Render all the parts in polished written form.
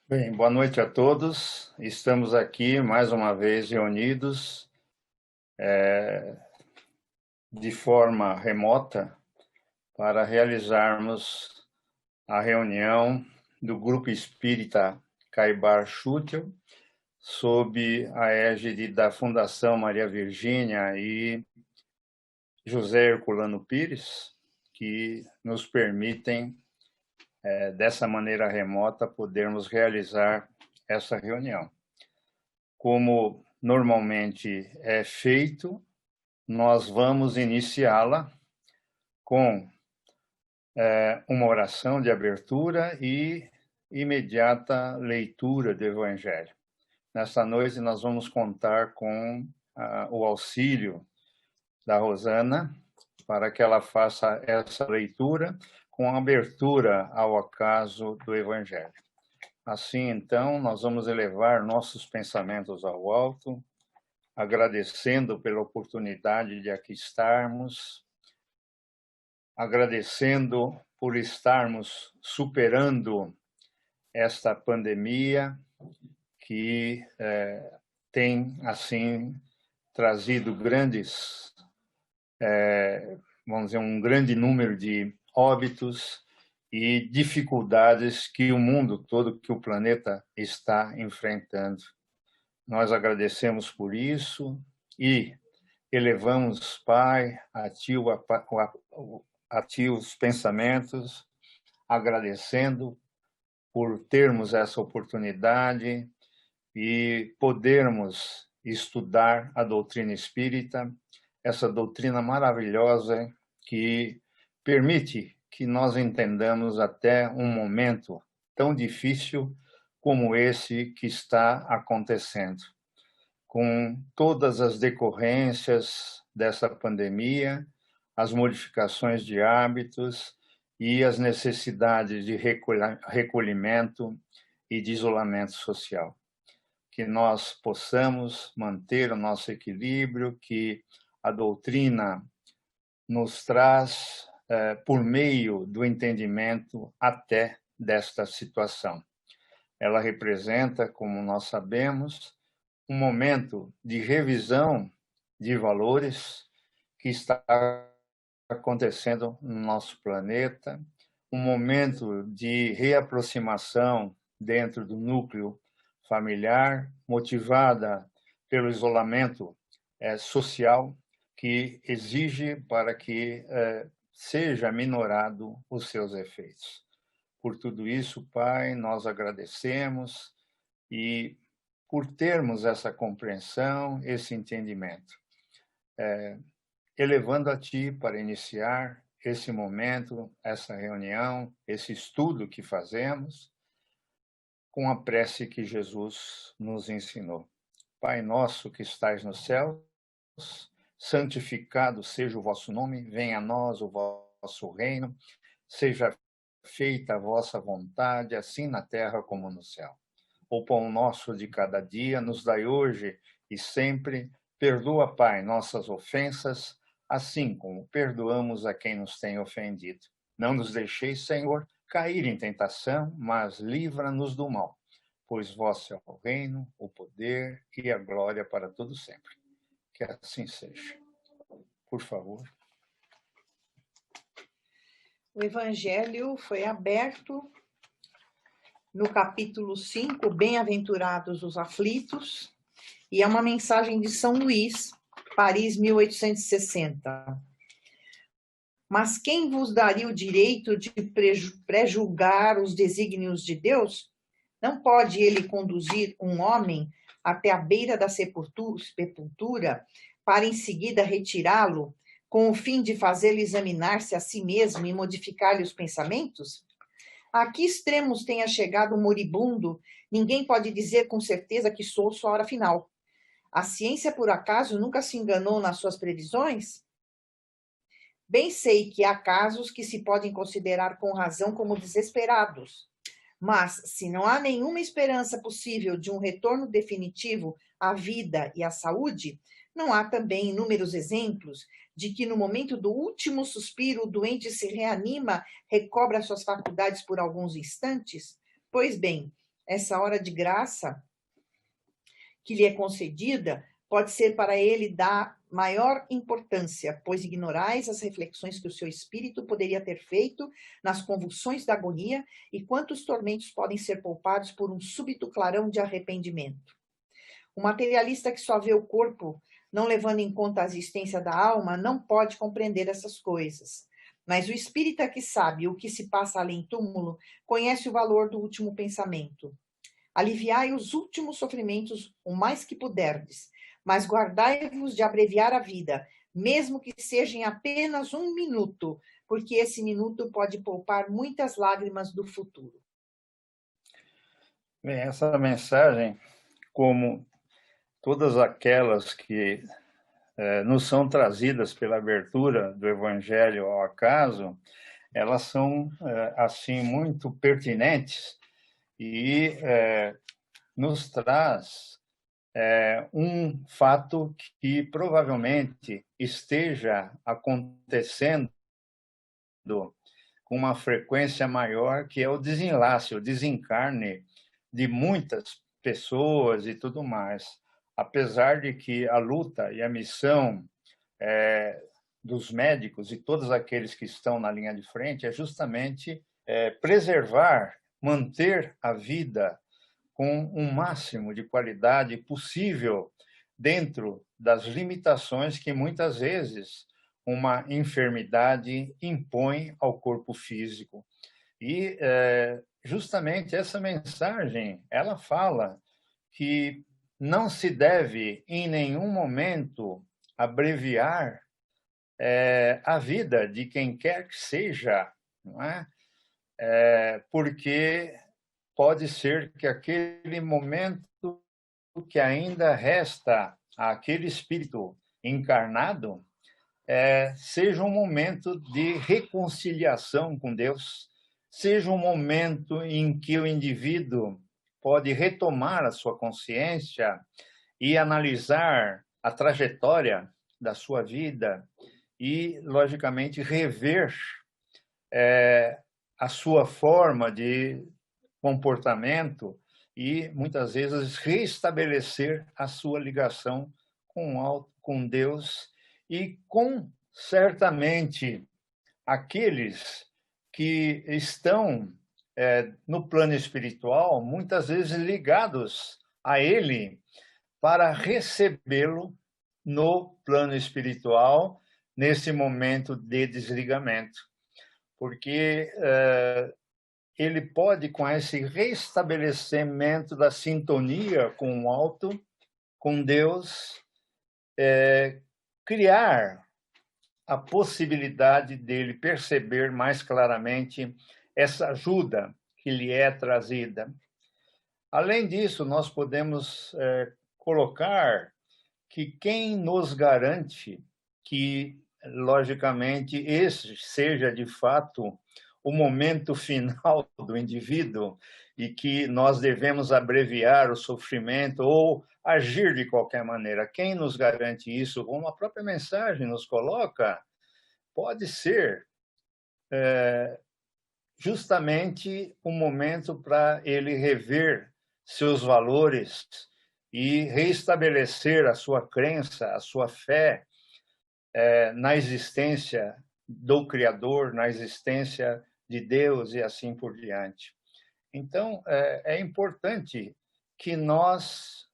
Bem, boa noite a todos. Estamos aqui mais uma vez reunidos de forma remota para realizarmos a reunião do Grupo Espírita Caibar Schutel, sob a égide da Fundação Maria Virgínia e José Herculano Pires, que nos permitem, dessa maneira remota, podermos realizar essa reunião. Como normalmente é feito, nós vamos iniciá-la com uma oração de abertura e imediata leitura do Evangelho. Nesta noite, nós vamos contar com o auxílio da Rosana para que ela faça essa leitura com abertura ao acaso do Evangelho. Assim, então, nós vamos elevar nossos pensamentos ao alto, agradecendo pela oportunidade de aqui estarmos, agradecendo por estarmos superando esta pandemia que tem, assim, trazido vamos dizer, um grande número de óbitos e dificuldades que o mundo todo, que o planeta está enfrentando. Nós agradecemos por isso e elevamos, Pai, a Ti os pensamentos, agradecendo por termos essa oportunidade e podermos estudar a doutrina espírita, essa doutrina maravilhosa que permite que nós entendamos até um momento tão difícil como esse que está acontecendo, com todas as decorrências dessa pandemia, as modificações de hábitos e as necessidades de recolhimento e de isolamento social. Que nós possamos manter o nosso equilíbrio, que a doutrina nos traz por meio do entendimento até desta situação. Ela representa, como nós sabemos, um momento de revisão de valores que está acontecendo no nosso planeta, um momento de reaproximação dentro do núcleo familiar, motivada pelo isolamento social, que exige para que seja minorado os seus efeitos. Por tudo isso, Pai, nós agradecemos e por termos essa compreensão, esse entendimento. Elevando a Ti para iniciar esse momento, essa reunião, esse estudo que fazemos, com a prece que Jesus nos ensinou. Pai nosso que estais nos céus, santificado seja o vosso nome, venha a nós o vosso reino, seja feita a vossa vontade, assim na terra como no céu. O pão nosso de cada dia nos dai hoje e sempre. Perdoa, Pai, nossas ofensas, assim como perdoamos a quem nos tem ofendido. Não nos deixeis, Senhor, cair em tentação, mas livra-nos do mal, pois vosso é o reino, o poder e a glória para todo sempre. Que assim seja. Por favor. O Evangelho foi aberto no capítulo 5, Bem-aventurados os aflitos, e é uma mensagem de São Luís, Paris, 1860. Mas quem vos daria o direito de prejulgar os desígnios de Deus? Não pode ele conduzir um homem até a beira da sepultura para em seguida retirá-lo, com o fim de fazê-lo examinar-se a si mesmo e modificar-lhe os pensamentos? A que extremos tenha chegado o moribundo, ninguém pode dizer com certeza que sou sua hora final. A ciência, por acaso, nunca se enganou nas suas previsões? Bem sei que há casos que se podem considerar com razão como desesperados. Mas, se não há nenhuma esperança possível de um retorno definitivo à vida e à saúde, não há também inúmeros exemplos de que no momento do último suspiro o doente se reanima, recobra suas faculdades por alguns instantes? Pois bem, essa hora de graça que lhe é concedida pode ser para ele da maior importância, pois ignorais as reflexões que o seu espírito poderia ter feito nas convulsões da agonia e quantos tormentos podem ser poupados por um súbito clarão de arrependimento. O materialista que só vê o corpo, não levando em conta a existência da alma, não pode compreender essas coisas. Mas o espírita que sabe o que se passa além túmulo, conhece o valor do último pensamento. Aliviai os últimos sofrimentos o mais que puderdes, mas guardai-vos de abreviar a vida, mesmo que seja em apenas 1 minuto, porque esse minuto pode poupar muitas lágrimas do futuro. Bem, essa mensagem, como todas aquelas que nos são trazidas pela abertura do Evangelho ao acaso, elas são, assim, muito pertinentes e nos traz um fato que provavelmente esteja acontecendo com uma frequência maior, que é o desenlace, o desencarne de muitas pessoas e tudo mais. Apesar de que a luta e a missão dos médicos e todos aqueles que estão na linha de frente é justamente preservar, manter a vida com um máximo de qualidade possível dentro das limitações que muitas vezes uma enfermidade impõe ao corpo físico. E justamente essa mensagem, ela fala que não se deve em nenhum momento abreviar a vida de quem quer que seja, não é? Porque pode ser que aquele momento que ainda resta àquele espírito encarnado seja um momento de reconciliação com Deus, seja um momento em que o indivíduo pode retomar a sua consciência e analisar a trajetória da sua vida e, logicamente, rever a sua forma de comportamento e, muitas vezes, restabelecer a sua ligação com Deus e com, certamente, aqueles que estão no plano espiritual, muitas vezes ligados a Ele, para recebê-lo no plano espiritual, nesse momento de desligamento. Porque ele pode, com esse restabelecimento da sintonia com o alto, com Deus, criar a possibilidade dele perceber mais claramente essa ajuda que lhe é trazida. Além disso, nós podemos colocar que quem nos garante que, logicamente, esse seja, de fato, o momento final do indivíduo e que nós devemos abreviar o sofrimento ou agir de qualquer maneira. Quem nos garante isso? Como a própria mensagem nos coloca, pode ser justamente um momento para ele rever seus valores e reestabelecer a sua crença, a sua fé na existência do Criador, na existência de Deus e assim por diante. Então, é importante que nós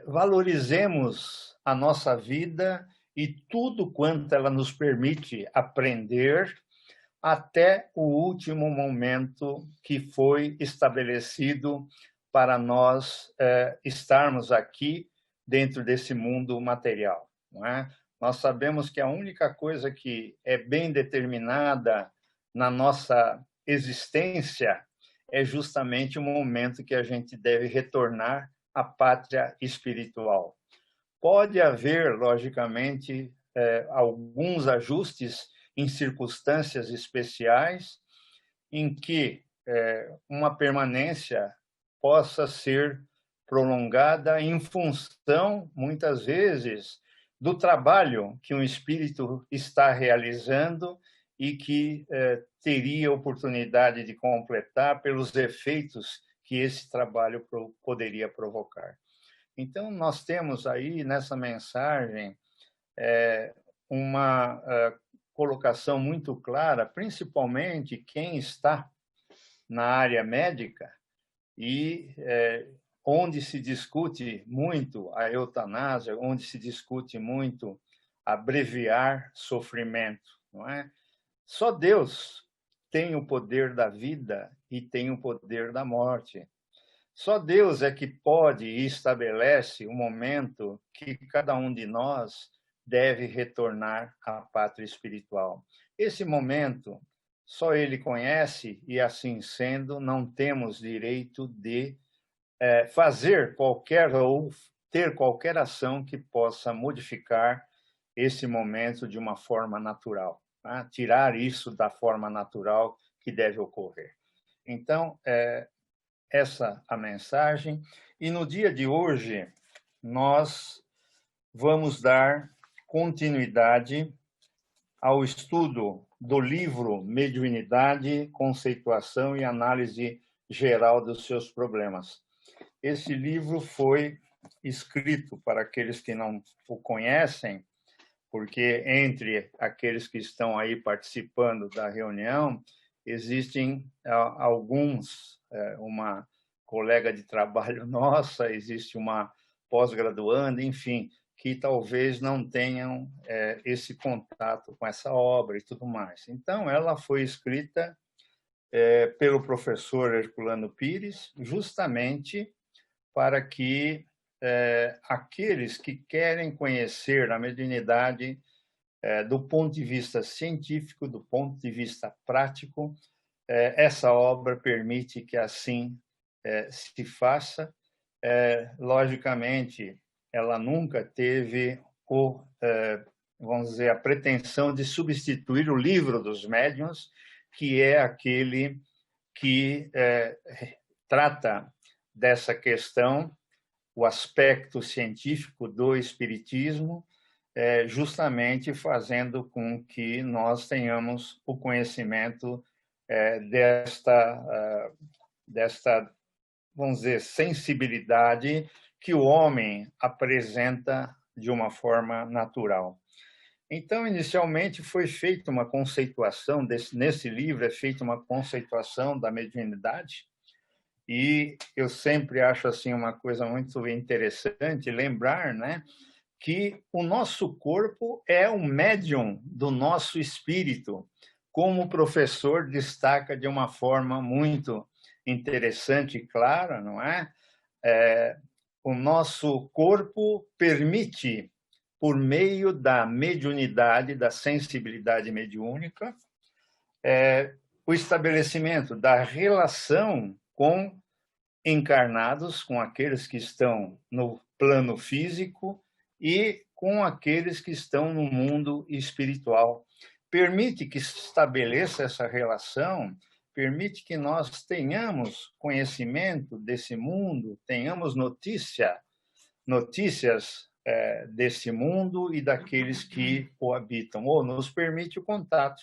valorizemos a nossa vida e tudo quanto ela nos permite aprender até o último momento que foi estabelecido para nós estarmos aqui dentro desse mundo material, não é? Nós sabemos que a única coisa que é bem determinada na nossa existência é justamente o momento que a gente deve retornar à pátria espiritual. Pode haver, logicamente, alguns ajustes em circunstâncias especiais em que uma permanência possa ser prolongada em função, muitas vezes, do trabalho que um espírito está realizando e que teria oportunidade de completar pelos efeitos que esse trabalho poderia provocar. Então, nós temos aí nessa mensagem uma colocação muito clara, principalmente quem está na área médica e onde se discute muito a eutanásia, onde se discute muito abreviar sofrimento, não é? Só Deus tem o poder da vida e tem o poder da morte. Só Deus é que pode e estabelece o momento que cada um de nós deve retornar à pátria espiritual. Esse momento só Ele conhece e, assim sendo, não temos direito de fazer qualquer ou ter qualquer ação que possa modificar esse momento de uma forma natural, tá? Tirar isso da forma natural que deve ocorrer. Então, essa a mensagem. E no dia de hoje, nós vamos dar continuidade ao estudo do livro Mediunidade, Conceituação e Análise Geral dos Seus Problemas. Esse livro foi escrito, para aqueles que não o conhecem, porque entre aqueles que estão aí participando da reunião, existem alguns, uma colega de trabalho nossa, existe uma pós-graduanda, enfim, que talvez não tenham esse contato com essa obra e tudo mais. Então, ela foi escrita pelo professor Herculano Pires, justamente para que aqueles que querem conhecer a mediunidade do ponto de vista científico, do ponto de vista prático, essa obra permite que assim se faça. Logicamente, ela nunca teve vamos dizer, a pretensão de substituir o livro dos médiuns, que é aquele que trata dessa questão, o aspecto científico do espiritismo, justamente fazendo com que nós tenhamos o conhecimento desta, vamos dizer, sensibilidade que o homem apresenta de uma forma natural. Então, inicialmente, foi feita uma conceituação, nesse livro é feita uma conceituação da mediunidade, e eu sempre acho assim uma coisa muito interessante lembrar, né, que o nosso corpo é o médium do nosso espírito, como o professor destaca de uma forma muito interessante e clara, não é? O nosso corpo permite, por meio da mediunidade, da sensibilidade mediúnica, o estabelecimento da relação com encarnados, com aqueles que estão no plano físico e com aqueles que estão no mundo espiritual. Permite que se estabeleça essa relação, permite que nós tenhamos conhecimento desse mundo, tenhamos notícias desse mundo e daqueles que o habitam, ou nos permite o contato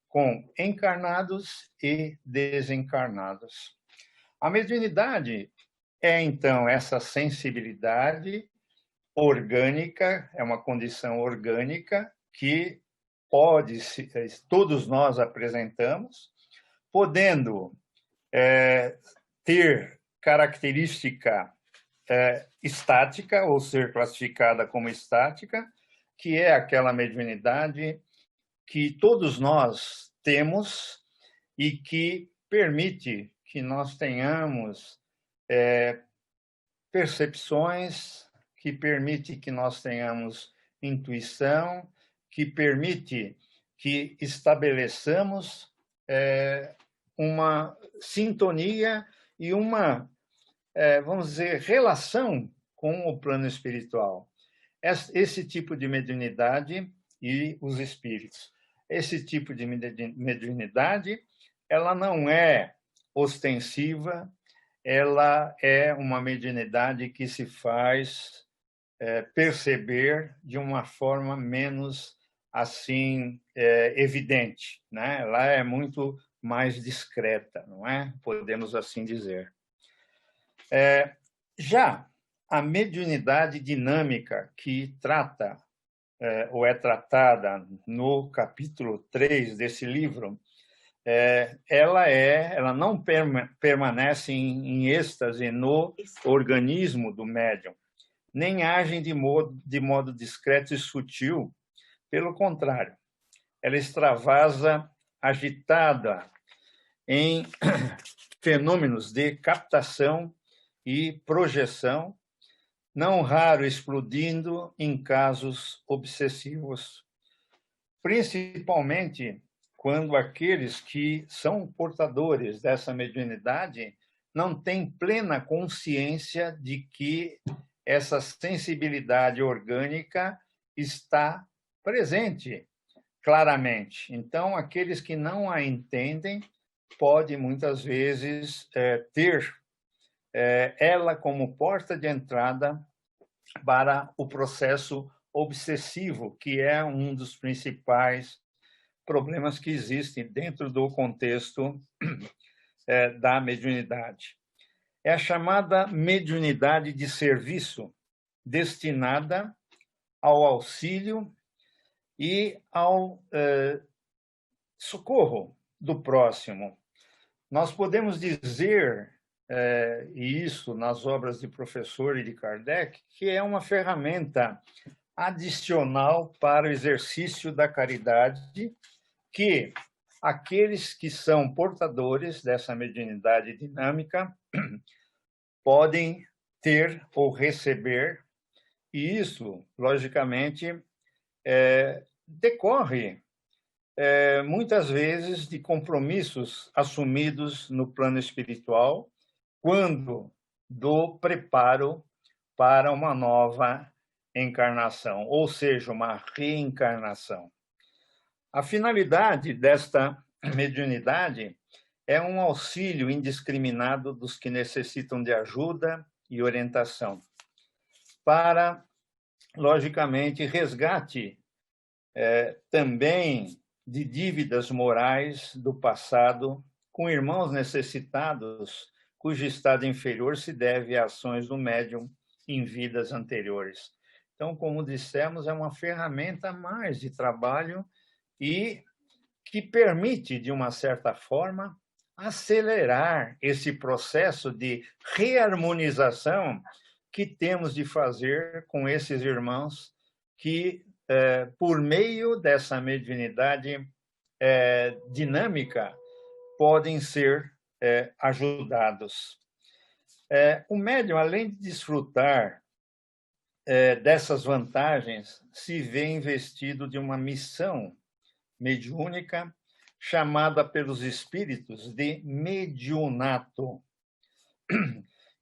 com encarnados e desencarnados. A mediunidade é, então, essa sensibilidade orgânica, é uma condição orgânica que todos nós apresentamos, podendo ter característica estática, ou ser classificada como estática, que é aquela mediunidade que todos nós temos e que permite que nós tenhamos percepções, que permite que nós tenhamos intuição, que permite que estabeleçamos uma sintonia e uma, vamos dizer, relação com o plano espiritual. Esse tipo de mediunidade e os espíritos. Esse tipo de mediunidade, ela não é ostensiva, ela é uma mediunidade que se faz perceber de uma forma menos assim evidente, né? Ela é muito mais discreta, não é? Podemos assim dizer. Já a mediunidade dinâmica, que trata, ou é tratada no capítulo 3 desse livro, ela não permanece em êxtase no organismo do médium, nem agem de modo discreto e sutil. Pelo contrário, ela extravasa agitada em fenômenos de captação e projeção, não raro explodindo em casos obsessivos, principalmente quando aqueles que são portadores dessa mediunidade não têm plena consciência de que essa sensibilidade orgânica está presente claramente. Então, aqueles que não a entendem podem, muitas vezes, ter ela como porta de entrada para o processo obsessivo, que é um dos principais problemas que existem dentro do contexto da mediunidade. É a chamada mediunidade de serviço, destinada ao auxílio e ao socorro do próximo. Nós podemos dizer, e isso nas obras de professor e de Kardec, que é uma ferramenta adicional para o exercício da caridade, que aqueles que são portadores dessa mediunidade dinâmica podem ter ou receber, e isso, logicamente, decorre muitas vezes de compromissos assumidos no plano espiritual, quando do preparo para uma nova encarnação, ou seja, uma reencarnação. A finalidade desta mediunidade é um auxílio indiscriminado dos que necessitam de ajuda e orientação, para, logicamente, resgate também de dívidas morais do passado com irmãos necessitados, cujo estado inferior se deve a ações do médium em vidas anteriores. Então, como dissemos, é uma ferramenta a mais de trabalho e que permite, de uma certa forma, acelerar esse processo de reharmonização que temos de fazer com esses irmãos que, por meio dessa mediunidade dinâmica, podem ser ajudados. O médium, além de desfrutar dessas vantagens, se vê investido de uma missão mediúnica chamada pelos espíritos de mediunato.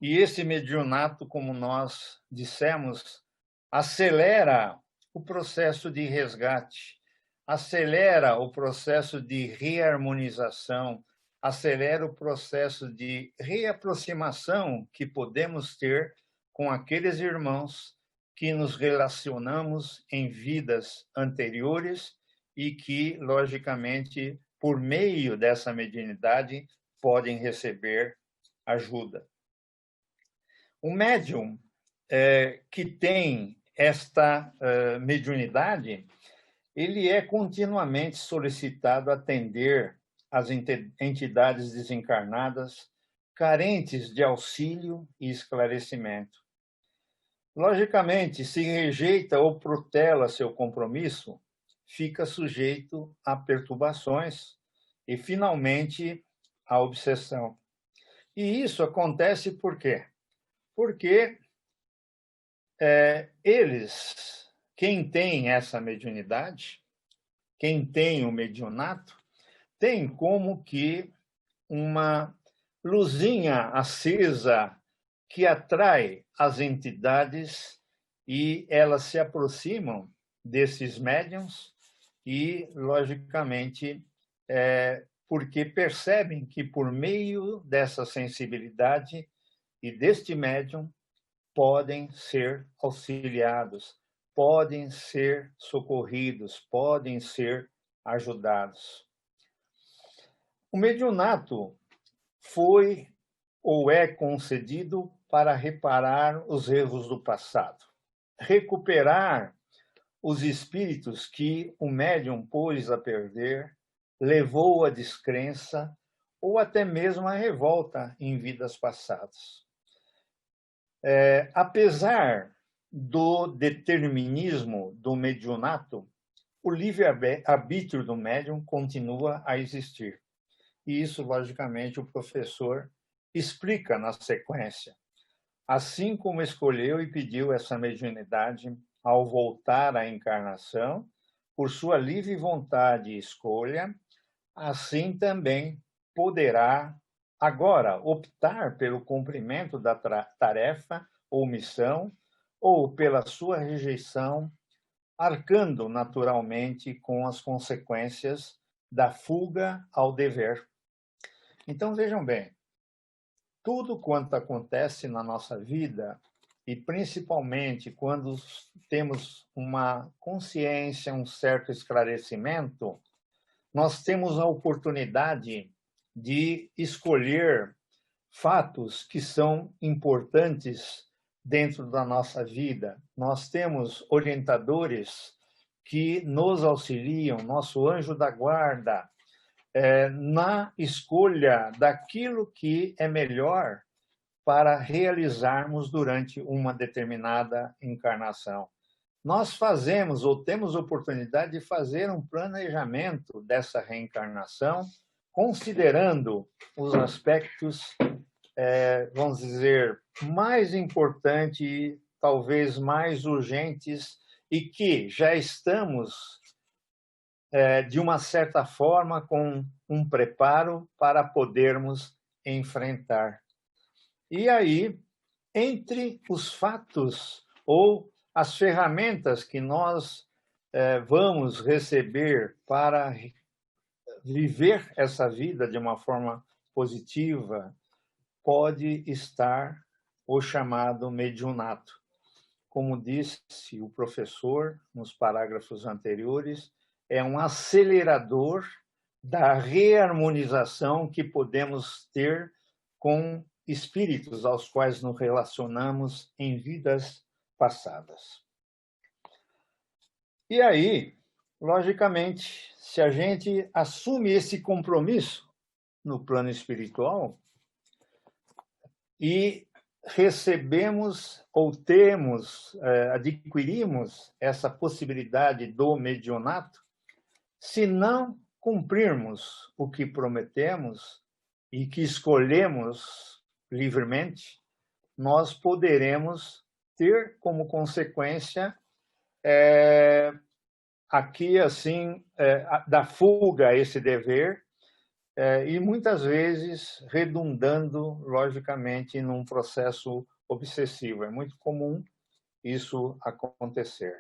E esse mediunato, como nós dissemos, acelera o processo de resgate, acelera o processo de reharmonização, acelera o processo de reaproximação que podemos ter com aqueles irmãos que nos relacionamos em vidas anteriores e que, logicamente, por meio dessa mediunidade, podem receber ajuda. O médium que tem esta mediunidade, ele é continuamente solicitado a atender as entidades desencarnadas carentes de auxílio e esclarecimento. Logicamente, se rejeita ou protela seu compromisso, fica sujeito a perturbações e, finalmente, à obsessão. E isso acontece por quê? Porque quem tem essa mediunidade, quem tem o mediunato, tem como que uma luzinha acesa que atrai as entidades e elas se aproximam desses médiuns e, logicamente, porque percebem que, por meio dessa sensibilidade e deste médium, podem ser auxiliados, podem ser socorridos, podem ser ajudados. O mediunato foi ou é concedido para reparar os erros do passado, recuperar os espíritos que o médium pôs a perder, levou à descrença ou até mesmo à revolta em vidas passadas. Apesar do determinismo do mediunato, o livre-arbítrio do médium continua a existir. E isso, logicamente, o professor explica na sequência. Assim como escolheu e pediu essa mediunidade ao voltar à encarnação, por sua livre vontade e escolha, assim também poderá agora optar pelo cumprimento da tarefa ou missão, ou pela sua rejeição, arcando naturalmente com as consequências da fuga ao dever. Então, vejam bem, tudo quanto acontece na nossa vida, e principalmente quando temos uma consciência, um certo esclarecimento, nós temos a oportunidade de escolher fatos que são importantes dentro da nossa vida. Nós temos orientadores que nos auxiliam, nosso anjo da guarda, na escolha daquilo que é melhor para realizarmos durante uma determinada encarnação. Nós fazemos ou temos oportunidade de fazer um planejamento dessa reencarnação, considerando os aspectos, vamos dizer, mais importantes e talvez mais urgentes e que já estamos, de uma certa forma, com um preparo para podermos enfrentar. E aí, entre os fatos ou as ferramentas que nós vamos receber para viver essa vida de uma forma positiva, pode estar o chamado mediunato. Como disse o professor nos parágrafos anteriores, é um acelerador da reharmonização que podemos ter com espíritos aos quais nos relacionamos em vidas passadas. E aí, logicamente, se a gente assume esse compromisso no plano espiritual e recebemos ou adquirimos essa possibilidade do mediunato, se não cumprirmos o que prometemos e que escolhemos livremente, nós poderemos ter como consequência aqui, assim, da fuga a esse dever, e muitas vezes redundando, logicamente, num processo obsessivo. É muito comum isso acontecer.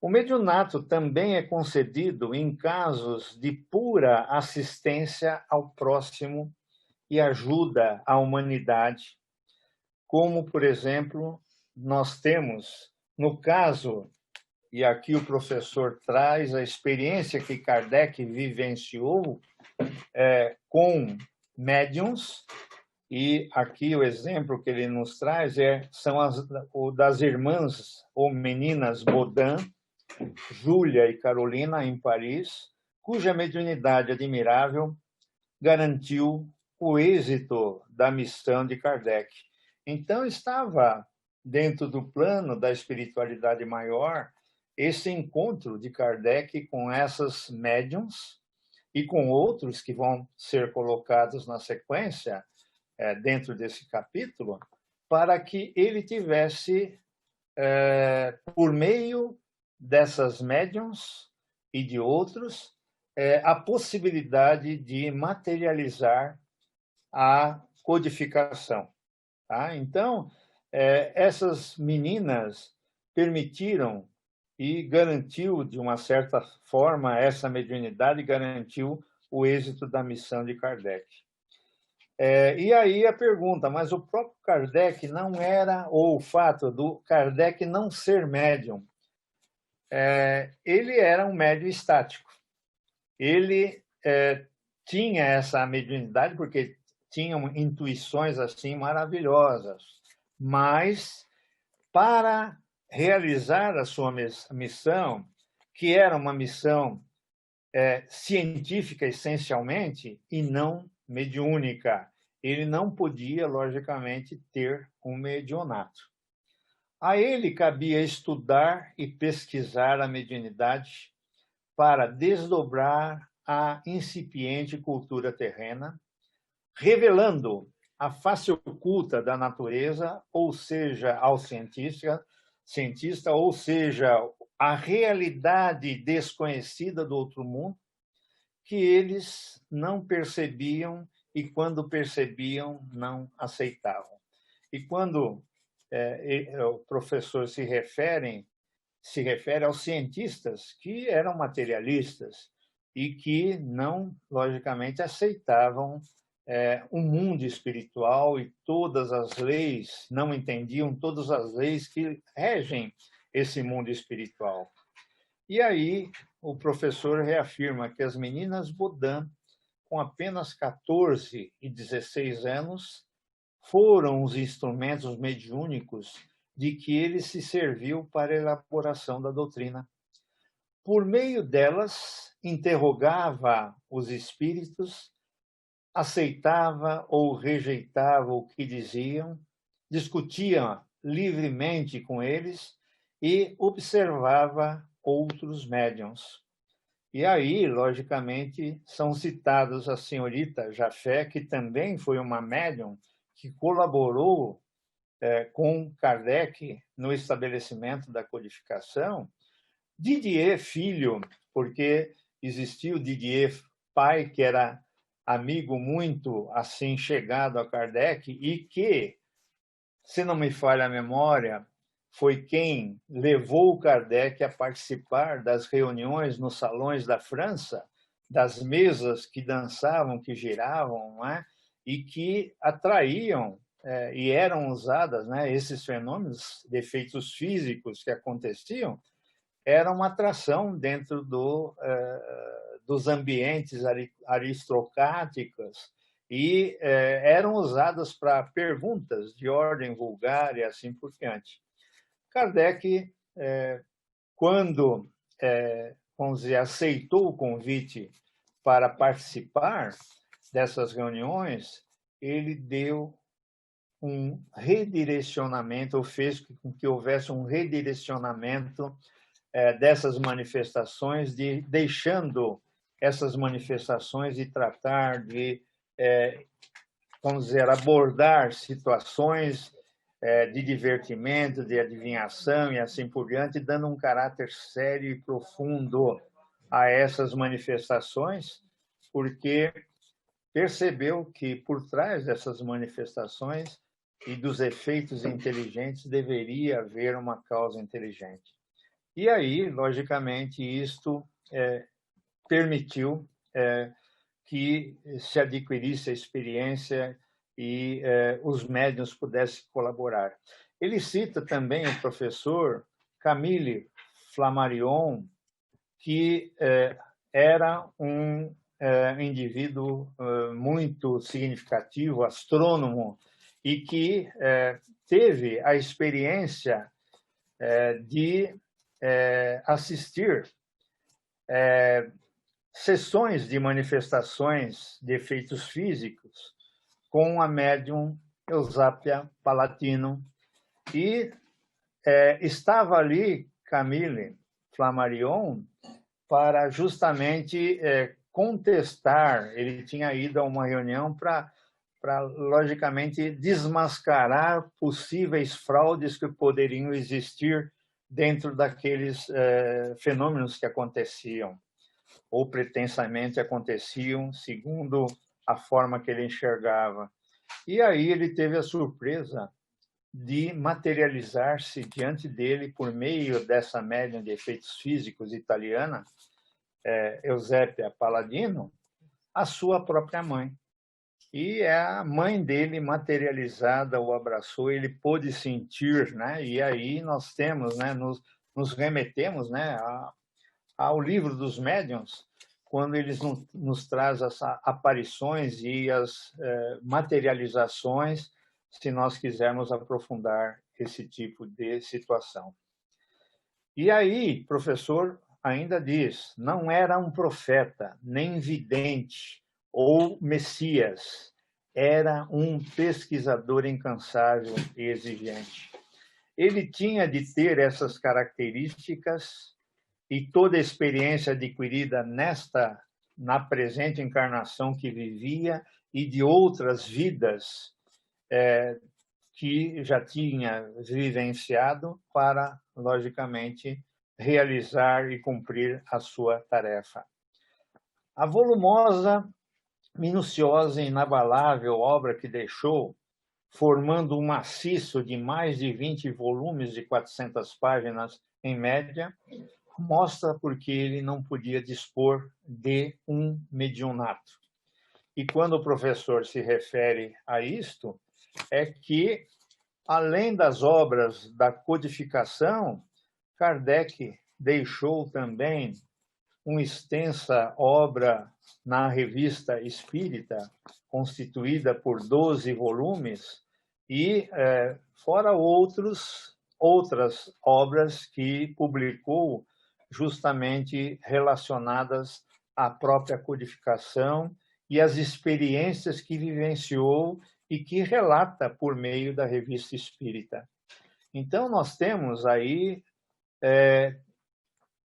O mediunato também é concedido em casos de pura assistência ao próximo e ajuda à humanidade, como, por exemplo, nós temos, no caso, e aqui o professor traz a experiência que Kardec vivenciou com médiums, e aqui o exemplo que ele nos traz são o das irmãs ou meninas Baudin, Júlia e Carolina, em Paris, cuja mediunidade admirável garantiu o êxito da missão de Kardec. Então, estava dentro do plano da espiritualidade maior esse encontro de Kardec com essas médiums e com outros que vão ser colocados na sequência, dentro desse capítulo, para que ele tivesse, por meio dessas médiums e de outros, a possibilidade de materializar a codificação. Tá? Então, essas meninas permitiram e garantiu, de uma certa forma, essa mediunidade garantiu o êxito da missão de Kardec. E aí a pergunta, mas o próprio Kardec não era, ou o fato do Kardec não ser médium, ele era um médium estático. Ele tinha essa mediunidade porque tinham intuições assim maravilhosas, mas para realizar a sua missão, que era uma missão científica essencialmente e não mediúnica, ele não podia, logicamente, ter um mediunato. A ele cabia estudar e pesquisar a mediunidade para desdobrar a incipiente cultura terrena, revelando a face oculta da natureza, ou seja, ao cientista, ou seja, a realidade desconhecida do outro mundo, que eles não percebiam e, quando percebiam, não aceitavam. E quando o professor se refere aos cientistas que eram materialistas e que não, logicamente, aceitavam um mundo espiritual e todas as leis, não entendiam todas as leis que regem esse mundo espiritual. E aí o professor reafirma que as meninas Bodhan, com apenas 14 e 16 anos, foram os instrumentos mediúnicos de que ele se serviu para a elaboração da doutrina. Por meio delas, interrogava os espíritos, aceitava ou rejeitava o que diziam, discutia livremente com eles e observava outros médiuns. E aí, logicamente, são citados a senhorita Jafé, que também foi uma médium que colaborou com Kardec no estabelecimento da codificação, Didier filho, porque existia o Didier pai, que era amigo muito assim chegado a Kardec e que, se não me falha a memória, foi quem levou Kardec a participar das reuniões nos salões da França, das mesas que dançavam, que giravam, não é? E que atraíam e eram usadas, né, esses fenômenos de efeitos físicos que aconteciam, era uma atração dentro dos ambientes aristocráticos e eram usadas para perguntas de ordem vulgar e assim por diante. Kardec, quando, vamos dizer, aceitou o convite para participar dessas reuniões, ele deu um redirecionamento, ou fez com que houvesse um redirecionamento dessas manifestações, deixando essas manifestações de tratar de, vamos dizer, abordar situações de divertimento, de adivinhação e assim por diante, dando um caráter sério e profundo a essas manifestações, porque percebeu que por trás dessas manifestações e dos efeitos inteligentes deveria haver uma causa inteligente. E aí, logicamente, isto permitiu que se adquirisse a experiência e os médiuns pudessem colaborar. Ele cita também o professor Camille Flammarion, que era um indivíduo muito significativo, astrônomo, e que teve a experiência de assistir sessões de manifestações de efeitos físicos com a médium Eusápia Palatino. E estava ali Camille Flammarion para justamente contestar. Ele tinha ido a uma reunião para, logicamente, desmascarar possíveis fraudes que poderiam existir dentro daqueles fenômenos que aconteciam, ou pretensamente aconteciam, segundo a forma que ele enxergava. E aí ele teve a surpresa de materializar-se diante dele, por meio dessa médium de efeitos físicos italiana, Eusépia Paladino, a sua própria mãe. E a mãe dele, materializada, o abraçou, ele pôde sentir, né? E aí nós temos, né, nos remetemos, né, ao livro dos médiuns, quando eles nos traz as aparições e as materializações, se nós quisermos aprofundar esse tipo de situação. E aí, professor ainda diz, não era um profeta, nem vidente ou Messias, era um pesquisador incansável e exigente. Ele tinha de ter essas características e toda a experiência adquirida na presente encarnação que vivia e de outras vidas que já tinha vivenciado para, logicamente, realizar e cumprir a sua tarefa. A volumosa, minuciosa e inabalável obra que deixou, formando um maciço de mais de 20 volumes de 400 páginas, em média, mostra porque ele não podia dispor de um mediunato. E quando o professor se refere a isto, é que, além das obras da codificação, Kardec deixou também uma extensa obra na Revista Espírita, constituída por 12 volumes, e fora outras obras que publicou justamente relacionadas à própria codificação e às experiências que vivenciou e que relata por meio da Revista Espírita. Então, nós temos aí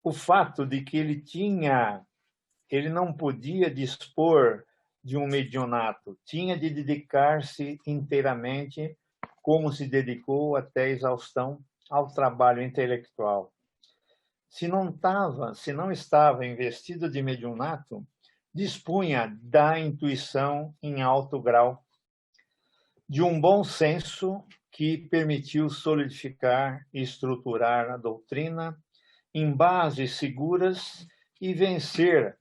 o fato de que ele não podia dispor de um mediunato, tinha de dedicar-se inteiramente, como se dedicou até a exaustão, ao trabalho intelectual. Se não estava investido de mediunato, dispunha da intuição em alto grau, de um bom senso que permitiu solidificar e estruturar a doutrina em bases seguras e vencer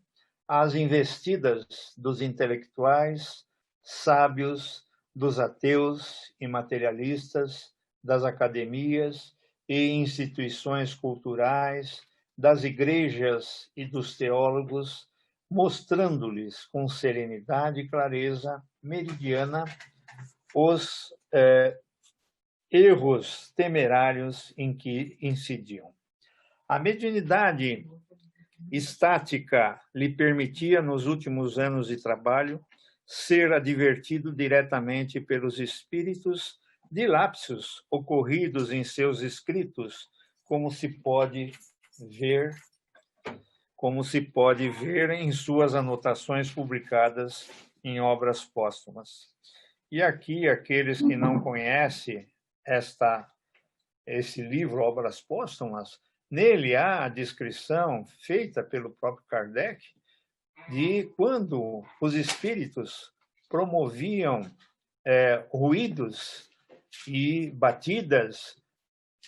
as investidas dos intelectuais, sábios, dos ateus e materialistas, das academias e instituições culturais, das igrejas e dos teólogos, mostrando-lhes com serenidade e clareza meridiana os erros temerários em que incidiam. A mediunidade estática lhe permitia, nos últimos anos de trabalho, ser advertido diretamente pelos espíritos de lapsos ocorridos em seus escritos, como se pode ver em suas anotações publicadas em obras póstumas. E aqui, aqueles que não conhecem esse livro, Obras Póstumas, nele há a descrição feita pelo próprio Kardec de quando os espíritos promoviam ruídos e batidas,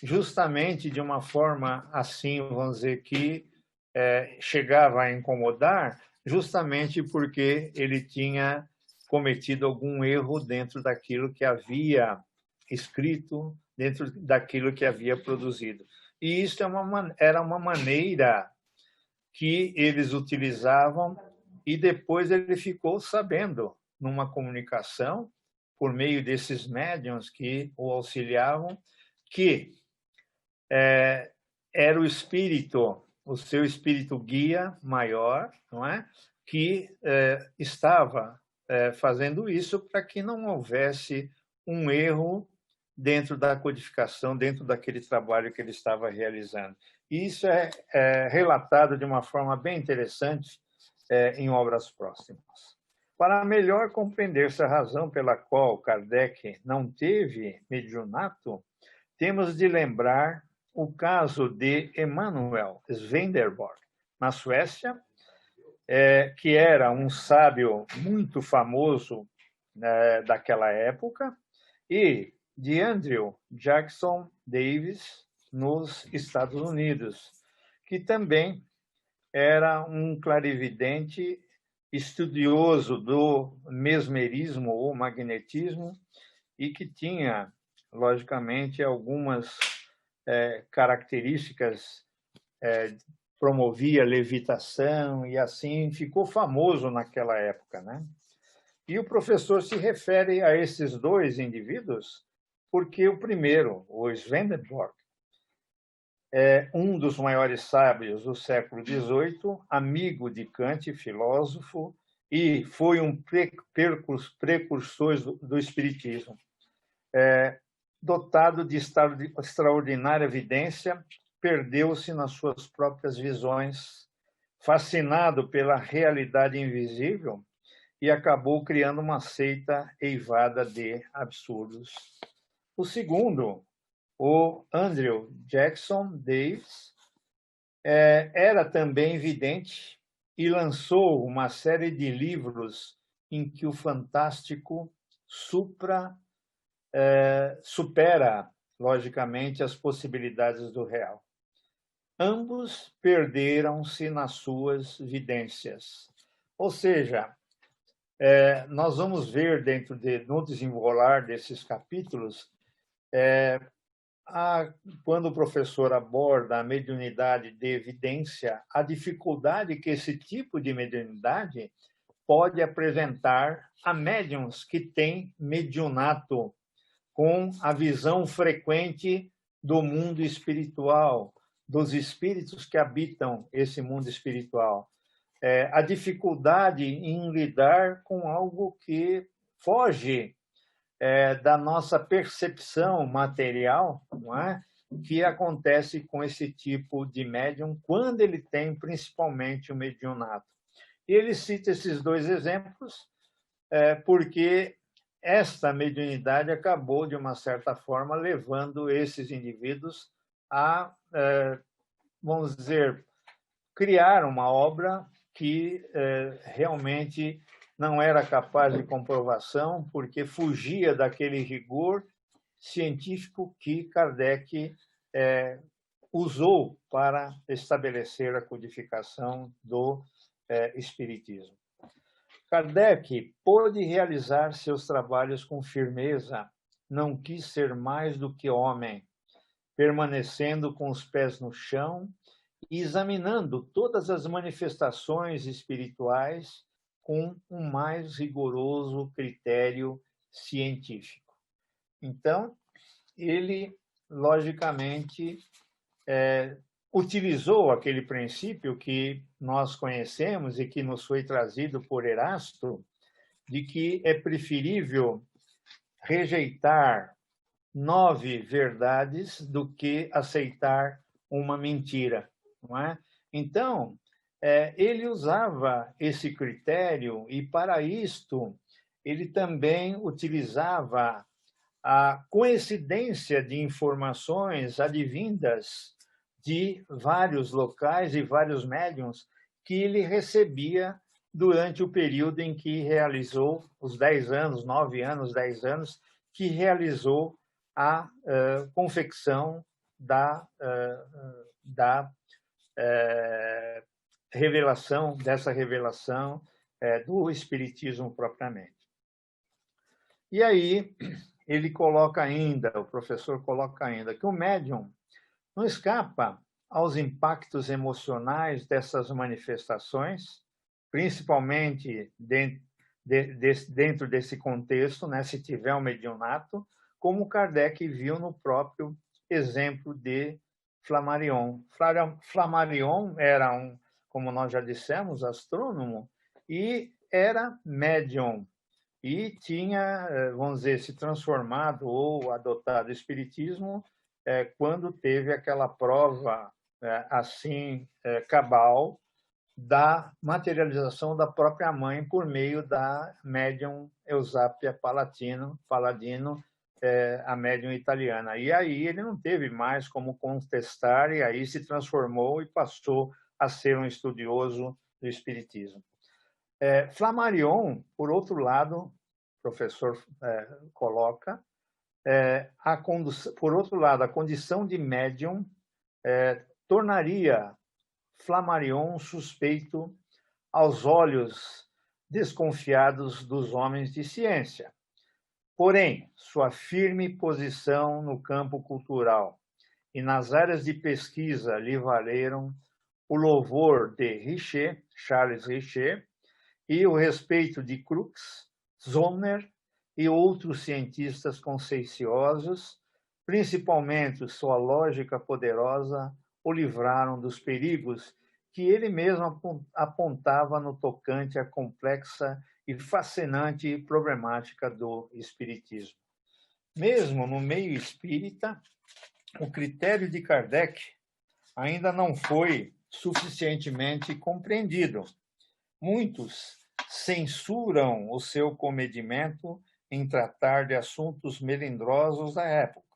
justamente de uma forma assim, vamos dizer, que chegava a incomodar, justamente porque ele tinha cometido algum erro dentro daquilo que havia escrito, dentro daquilo que havia produzido. E isso era uma maneira que eles utilizavam, e depois ele ficou sabendo, numa comunicação, por meio desses médiuns que o auxiliavam, que era o espírito, o seu espírito guia maior, não é? Que estava fazendo isso para que não houvesse um erro dentro da codificação, dentro daquele trabalho que ele estava realizando. E isso é relatado de uma forma bem interessante em Obras Póstumas. Para melhor compreender-se a razão pela qual Kardec não teve mediunato, temos de lembrar o caso de Emanuel Swedenborg, na Suécia, que era um sábio muito famoso daquela época, e de Andrew Jackson Davis, nos Estados Unidos, que também era um clarividente estudioso do mesmerismo ou magnetismo e que tinha, logicamente, algumas características promovia levitação e assim ficou famoso naquela época, né? E o professor se refere a esses dois indivíduos porque o primeiro, o Swedenborg, é um dos maiores sábios do século XVIII, amigo de Kant, filósofo, e foi um precursor do Espiritismo. Dotado de extraordinária evidência, perdeu-se nas suas próprias visões, fascinado pela realidade invisível, e acabou criando uma seita eivada de absurdos. O segundo, o Andrew Jackson Davis, era também vidente e lançou uma série de livros em que o fantástico supera, logicamente, as possibilidades do real. Ambos perderam-se nas suas vidências. Ou seja, nós vamos ver no desenrolar desses capítulos, quando o professor aborda a mediunidade de evidência, a dificuldade que esse tipo de mediunidade pode apresentar a médiuns que têm mediunato, com a visão frequente do mundo espiritual, dos espíritos que habitam esse mundo espiritual. A dificuldade em lidar com algo que foge da nossa percepção material, não é? Que acontece com esse tipo de médium quando ele tem principalmente o mediunato. E ele cita esses dois exemplos porque esta mediunidade acabou, de uma certa forma, levando esses indivíduos a, vamos dizer, criar uma obra que realmente não era capaz de comprovação, porque fugia daquele rigor científico que Kardec usou para estabelecer a codificação do Espiritismo. Kardec pôde realizar seus trabalhos com firmeza, não quis ser mais do que homem, permanecendo com os pés no chão e examinando todas as manifestações espirituais com um mais rigoroso critério científico. Então, ele, logicamente, utilizou aquele princípio que nós conhecemos e que nos foi trazido por Erasto, de que é preferível rejeitar 9 verdades do que aceitar uma mentira, não é? Então, ele usava esse critério e, para isto, ele também utilizava a coincidência de informações advindas de vários locais e vários médiuns que ele recebia durante o período em que realizou os 10 anos, 9 anos, 10 anos, que realizou a confecção da revelação, dessa revelação do Espiritismo propriamente. E aí, ele coloca ainda, o professor coloca ainda, que o médium não escapa aos impactos emocionais dessas manifestações, principalmente dentro desse contexto, né, se tiver um mediunato, como Kardec viu no próprio exemplo de Flammarion. Flammarion era como nós já dissemos, astrônomo, e era médium, e tinha, vamos dizer, se transformado ou adotado o espiritismo quando teve aquela prova assim cabal da materialização da própria mãe por meio da médium Eusápia Paladino, a médium italiana. E aí ele não teve mais como contestar, e aí se transformou e passou a ser um estudioso do espiritismo. Flammarion, por outro lado, o professor coloca, por outro lado, a condição de médium tornaria Flammarion suspeito aos olhos desconfiados dos homens de ciência. Porém, sua firme posição no campo cultural e nas áreas de pesquisa lhe valeram o louvor de Richer, Charles Richer, e o respeito de Crookes, Zollner e outros cientistas conscienciosos, principalmente sua lógica poderosa, o livraram dos perigos que ele mesmo apontava no tocante à complexa e fascinante problemática do espiritismo. Mesmo no meio espírita, o critério de Kardec ainda não foi suficientemente compreendido. Muitos censuram o seu comedimento em tratar de assuntos melindrosos da época.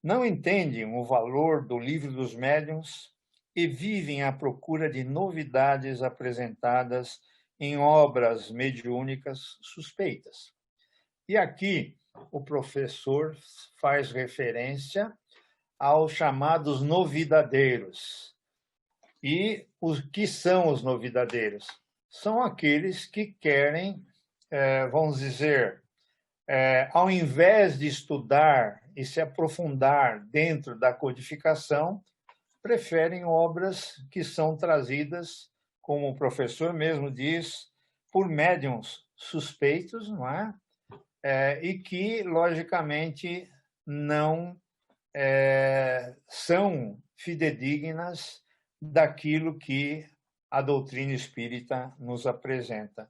Não entendem o valor do Livro dos Médiuns e vivem à procura de novidades apresentadas em obras mediúnicas suspeitas. E aqui o professor faz referência aos chamados novidadeiros. E os que são os novidadeiros? São aqueles que querem, vamos dizer, ao invés de estudar e se aprofundar dentro da codificação, preferem obras que são trazidas, como o professor mesmo diz, por médiuns suspeitos, não é? E que, logicamente, não são fidedignas daquilo que a doutrina espírita nos apresenta.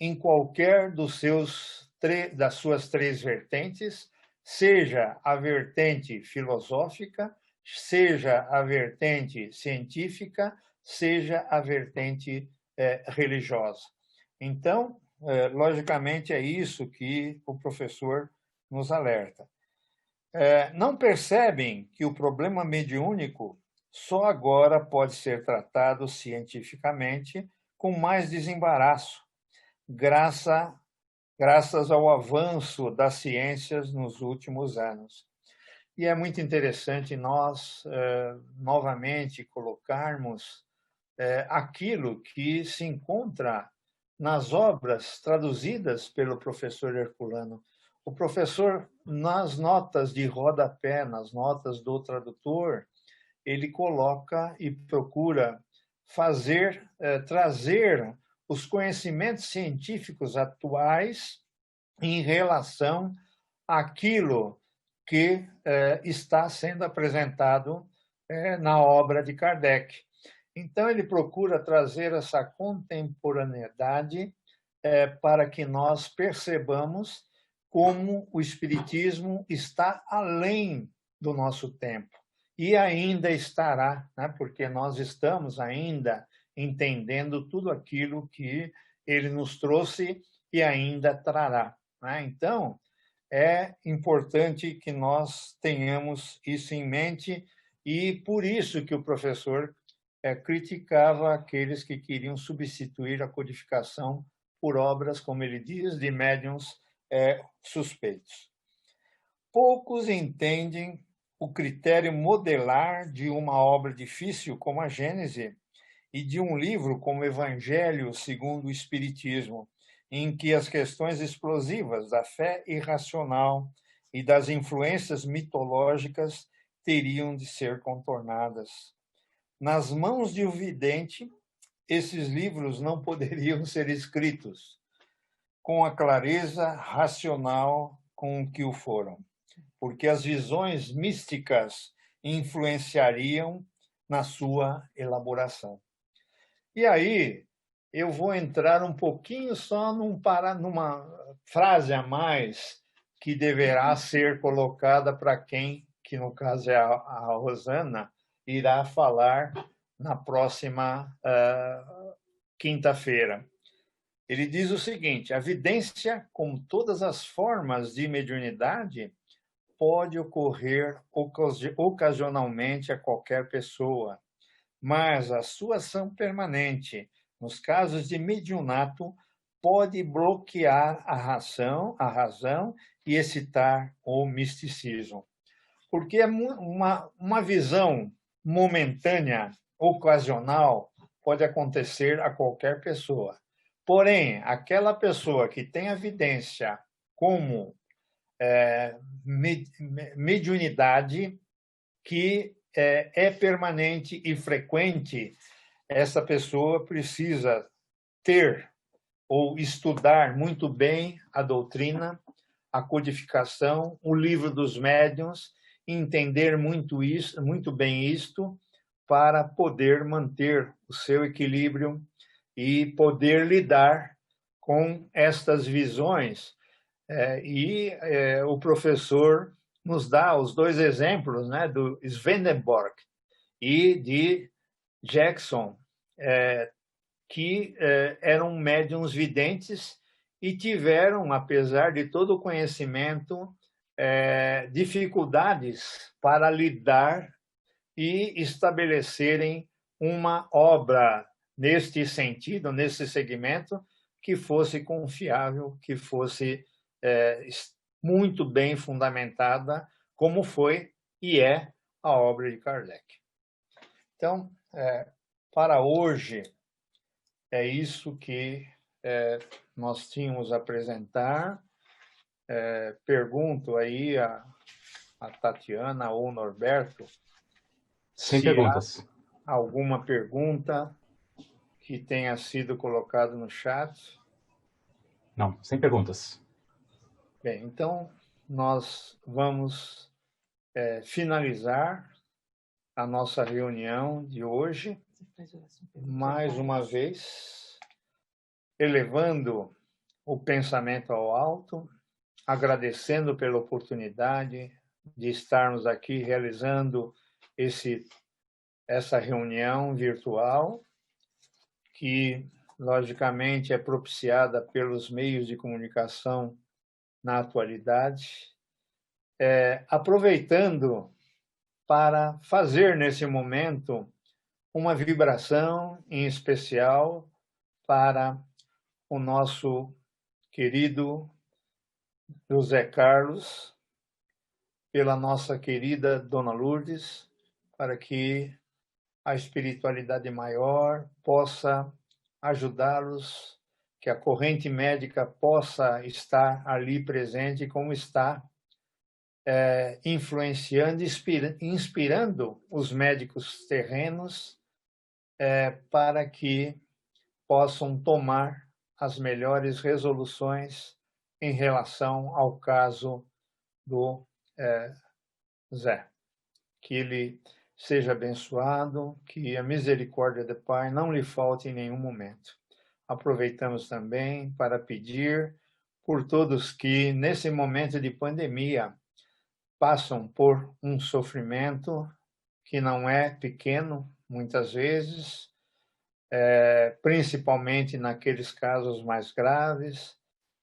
Em qualquer das suas três vertentes, seja a vertente filosófica, seja a vertente científica, seja a vertente religiosa. Então, logicamente, é isso que o professor nos alerta. Não percebem que o problema mediúnico só agora pode ser tratado cientificamente com mais desembaraço, graças ao avanço das ciências nos últimos anos. E é muito interessante nós, novamente, colocarmos aquilo que se encontra nas obras traduzidas pelo professor Herculano. O professor, nas notas de rodapé, nas notas do tradutor, ele coloca e procura trazer os conhecimentos científicos atuais em relação àquilo que está sendo apresentado na obra de Kardec. Então, ele procura trazer essa contemporaneidade para que nós percebamos como o Espiritismo está além do nosso tempo e ainda estará, né? Porque nós estamos ainda entendendo tudo aquilo que ele nos trouxe e ainda trará, né? Então, é importante que nós tenhamos isso em mente e por isso que o professor criticava aqueles que queriam substituir a codificação por obras, como ele diz, de médiuns suspeitos. Poucos entendem o critério modelar de uma obra difícil como a Gênese e de um livro como o Evangelho segundo o Espiritismo, em que as questões explosivas da fé irracional e das influências mitológicas teriam de ser contornadas. Nas mãos de um vidente, esses livros não poderiam ser escritos com a clareza racional com que o foram, porque as visões místicas influenciariam na sua elaboração. E aí, eu vou entrar um pouquinho só numa frase a mais que deverá ser colocada para quem, que no caso é a Rosana, irá falar na próxima quinta-feira. Ele diz o seguinte: a vidência, como todas as formas de mediunidade, pode ocorrer ocasionalmente a qualquer pessoa, mas a sua ação permanente, nos casos de mediunato, pode bloquear a razão e excitar o misticismo. Porque uma visão momentânea, ocasional, pode acontecer a qualquer pessoa. Porém, aquela pessoa que tem a vidência como mediunidade, que é permanente e frequente, essa pessoa precisa ter ou estudar muito bem a doutrina, a codificação, o livro dos médiuns, entender muito bem isto, para poder manter o seu equilíbrio e poder lidar com estas visões. O professor nos dá os dois exemplos, né, do Swedenborg e de Jackson, que eram médiuns videntes e tiveram, apesar de todo o conhecimento, dificuldades para lidar e estabelecerem uma obra neste sentido, nesse segmento, que fosse confiável, que fosse muito bem fundamentada, como foi e é a obra de Kardec. Então, para hoje, é isso que nós tínhamos a apresentar. Pergunto aí a Tatiana ou o Norberto Sem se perguntas. há alguma pergunta que tenha sido colocada no chat. Não, sem perguntas. Bem, então nós vamos finalizar a nossa reunião de hoje, mais uma vez, elevando o pensamento ao alto, agradecendo pela oportunidade de estarmos aqui realizando essa reunião virtual, que, logicamente, é propiciada pelos meios de comunicação na atualidade, aproveitando para fazer, nesse momento, uma vibração em especial para o nosso querido José Carlos, pela nossa querida Dona Lourdes, para que a espiritualidade maior possa ajudá-los, que a corrente médica possa estar ali presente, como está influenciando, inspirando os médicos terrenos para que possam tomar as melhores resoluções em relação ao caso do Zé. Que ele seja abençoado, que a misericórdia do Pai não lhe falte em nenhum momento. Aproveitamos também para pedir por todos que, nesse momento de pandemia, passam por um sofrimento que não é pequeno, muitas vezes, principalmente naqueles casos mais graves,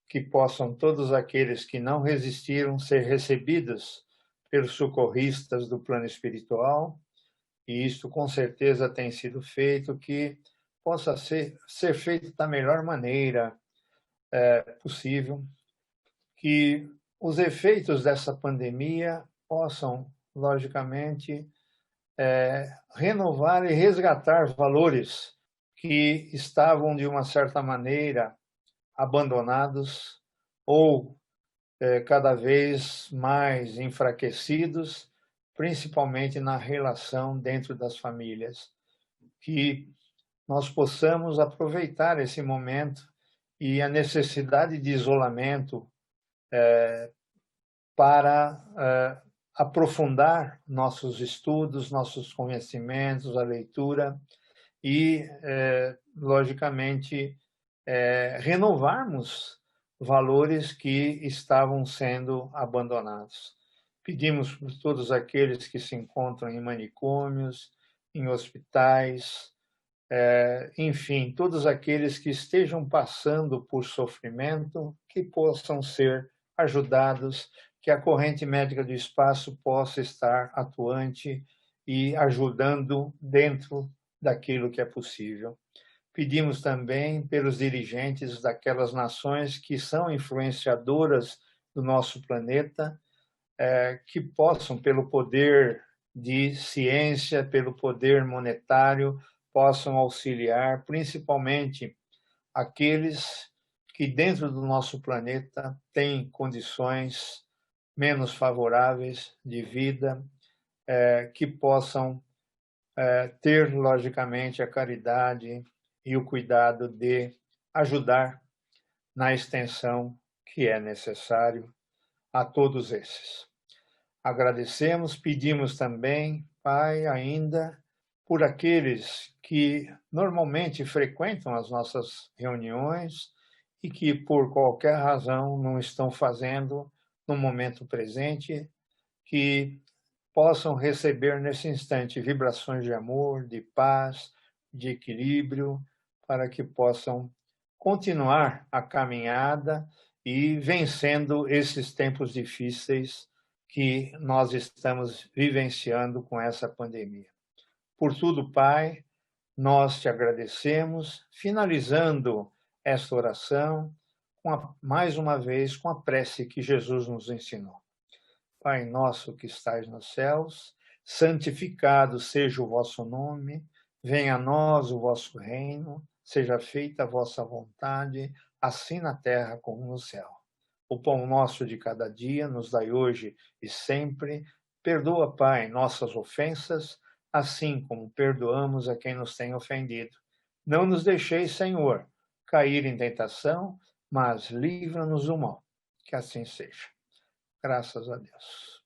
que possam todos aqueles que não resistiram ser recebidos pelos socorristas do plano espiritual, e isso com certeza tem sido feito, que possa ser feito da melhor maneira possível, que os efeitos dessa pandemia possam, logicamente, renovar e resgatar valores que estavam, de uma certa maneira, abandonados ou cada vez mais enfraquecidos, principalmente na relação dentro das famílias. Que nós possamos aproveitar esse momento e a necessidade de isolamento para aprofundar nossos estudos, nossos conhecimentos, a leitura e, logicamente, renovarmos valores que estavam sendo abandonados. Pedimos por todos aqueles que se encontram em manicômios, em hospitais, enfim, todos aqueles que estejam passando por sofrimento, que possam ser ajudados, que a corrente médica do espaço possa estar atuante e ajudando dentro daquilo que é possível. Pedimos também pelos dirigentes daquelas nações que são influenciadoras do nosso planeta, que possam, pelo poder de ciência, pelo poder monetário, possam auxiliar, principalmente aqueles que dentro do nosso planeta têm condições menos favoráveis de vida, que possam ter, logicamente, a caridade e o cuidado de ajudar na extensão que é necessário a todos esses. Agradecemos, pedimos também, Pai, ainda por aqueles que normalmente frequentam as nossas reuniões e que, por qualquer razão, não estão fazendo no momento presente, que possam receber nesse instante vibrações de amor, de paz, de equilíbrio, para que possam continuar a caminhada e vencendo esses tempos difíceis que nós estamos vivenciando com essa pandemia. Por tudo, Pai, nós te agradecemos, finalizando esta oração mais uma vez com a prece que Jesus nos ensinou. Pai nosso que estais nos céus, santificado seja o vosso nome, venha a nós o vosso reino, seja feita a vossa vontade, assim na terra como no céu. O pão nosso de cada dia nos dai hoje e sempre. Perdoa, Pai, nossas ofensas, assim como perdoamos a quem nos tem ofendido. Não nos deixeis, Senhor, cair em tentação, mas livra-nos do mal. Que assim seja. Graças a Deus.